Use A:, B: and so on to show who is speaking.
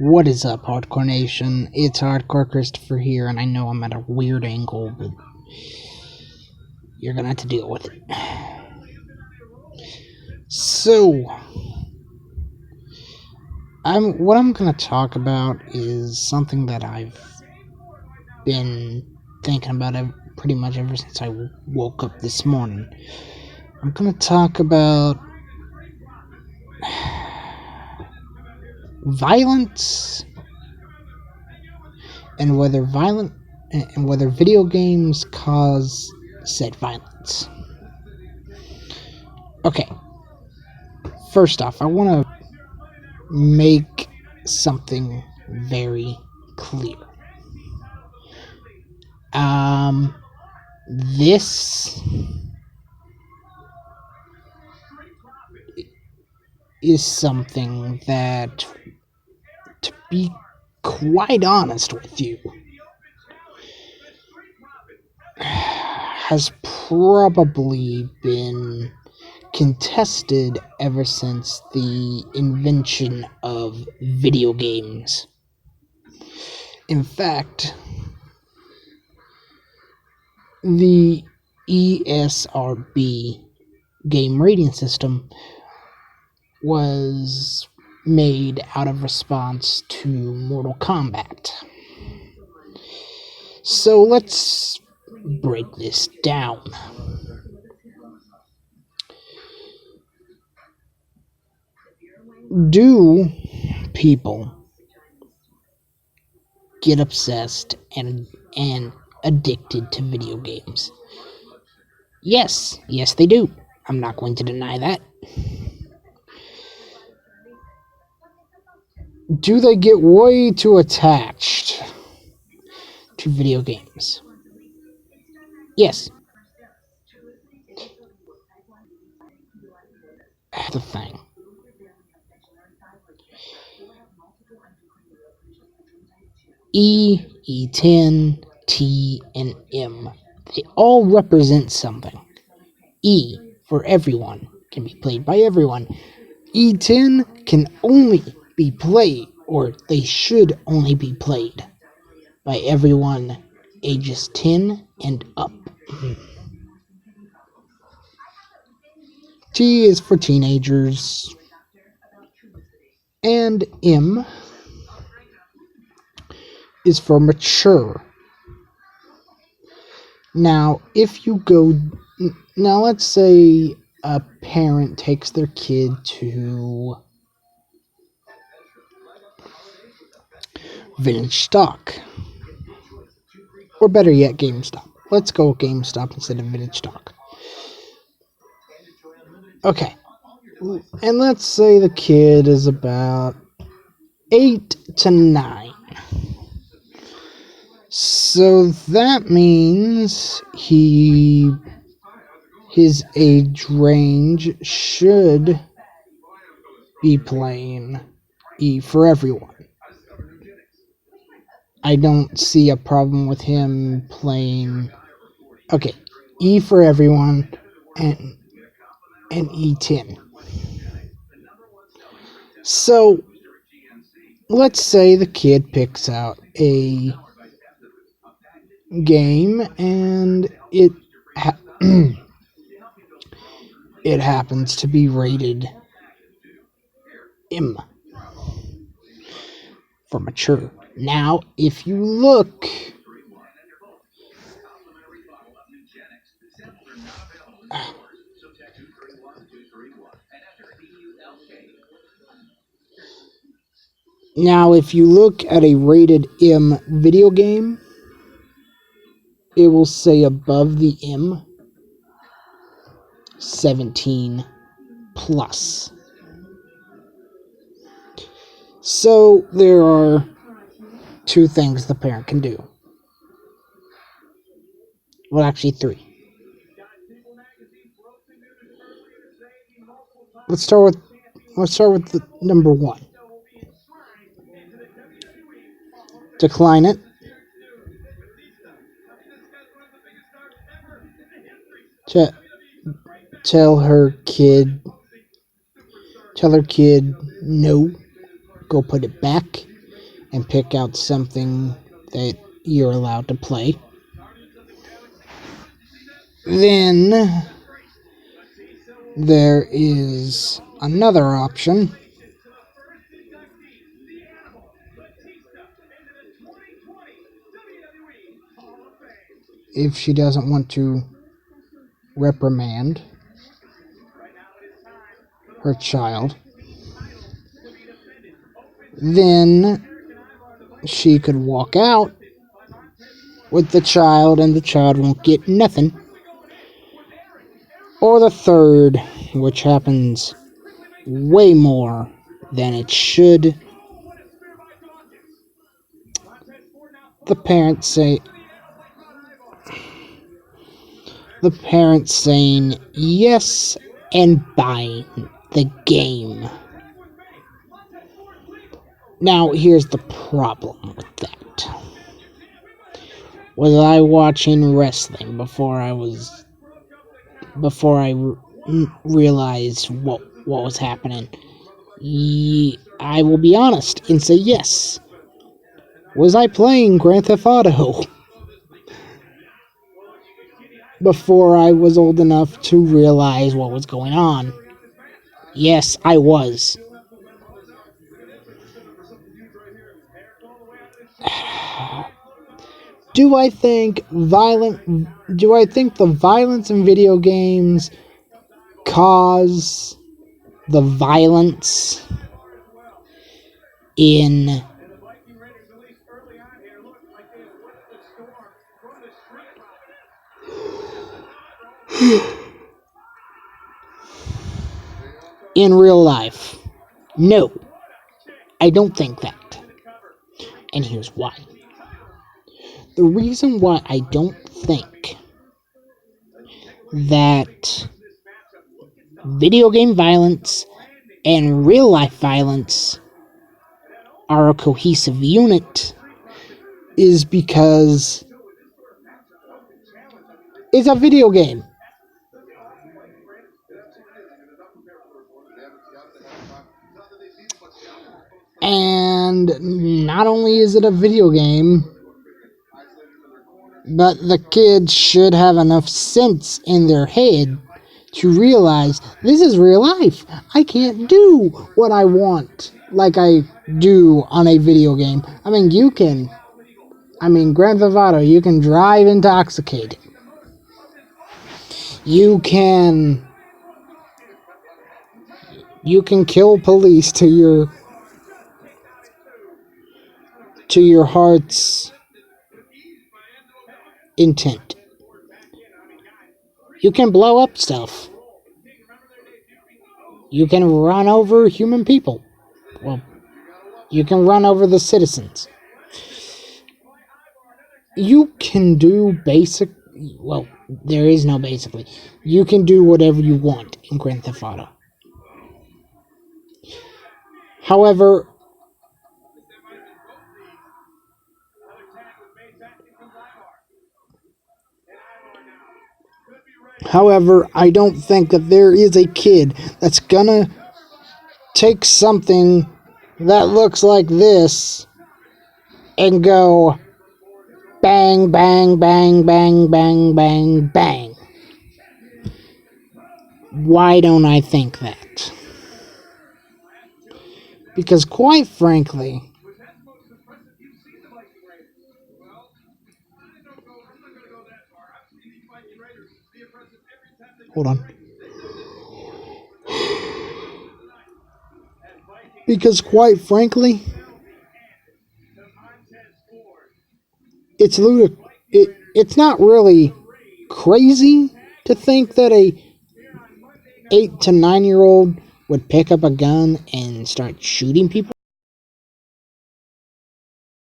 A: What is up, Hardcore Nation? It's Hardcore Christopher here, and I know I'm at a weird angle, but you're gonna have to deal with it. So, what I'm gonna talk about is something that I've been thinking about pretty much ever since I woke up this morning. I'm gonna talk about violence and whether video games cause said violence. Okay. First off, I want to make something very clear. This is something that, to be quite honest with you, has probably been contested ever since the invention of video games. In fact, the ESRB game rating system was made out of response to Mortal Kombat. So let's break this down. Do people get obsessed and addicted to video games? Yes, they do. I'm not going to deny that. Do they get way too attached to video games? Yes. The thing. E, E10, T, and M. They all represent something. E, for everyone, can be played by everyone. E10 can only be played, or they should only be played, by everyone ages 10 and up. T is for teenagers, and M is for mature. Now, let's say a parent takes their kid to Vintage Stock, or better yet, GameStop. Let's go with GameStop instead of Vintage Stock. Okay, and let's say the kid is about 8 to 9. So that means his age range should be playing E for everyone. I don't see a problem with him playing, E for everyone and E10. So let's say the kid picks out a game and it happens to be rated M for mature. Now, if you look at a rated M video game, it will say above the M, 17 plus. So there are two things the parent can do. Well, actually 3. Let's start with the number 1. Decline it. Tell her kid no, go put it back. and pick out something that you're allowed to play. Then there is another option. If she doesn't want to reprimand her child, then she could walk out with the child and the child won't get nothing. Or the third, which happens way more than it should, the parents saying yes and buying the game. Now, here's the problem with that. Was I watching wrestling before I realized what was happening? I will be honest and say yes. Was I playing Grand Theft Auto before I was old enough to realize what was going on? Yes, I was. Do I think the violence in video games cause the violence in real life? No, I don't think that. And here's why. The reason why I don't think that video game violence and real life violence are a cohesive unit is because it's a video game. And not only is it a video game, but the kids should have enough sense in their head to realize this is real life. I can't do what I want like I do on a video game. Grand Theft Auto, you can drive intoxicated. You can kill police to your heart's intent. You can blow up stuff. You can run over human people. Well, you can run over the citizens. You can do there is no basically. You can do whatever you want in Grand Theft Auto. However, I don't think that there is a kid that's gonna take something that looks like this and go bang, bang, bang, bang, bang, bang, bang. Why don't I think that? Because quite frankly, hold on. Because quite frankly, it's not really crazy to think that a 8 to 9 year old would pick up a gun and start shooting people.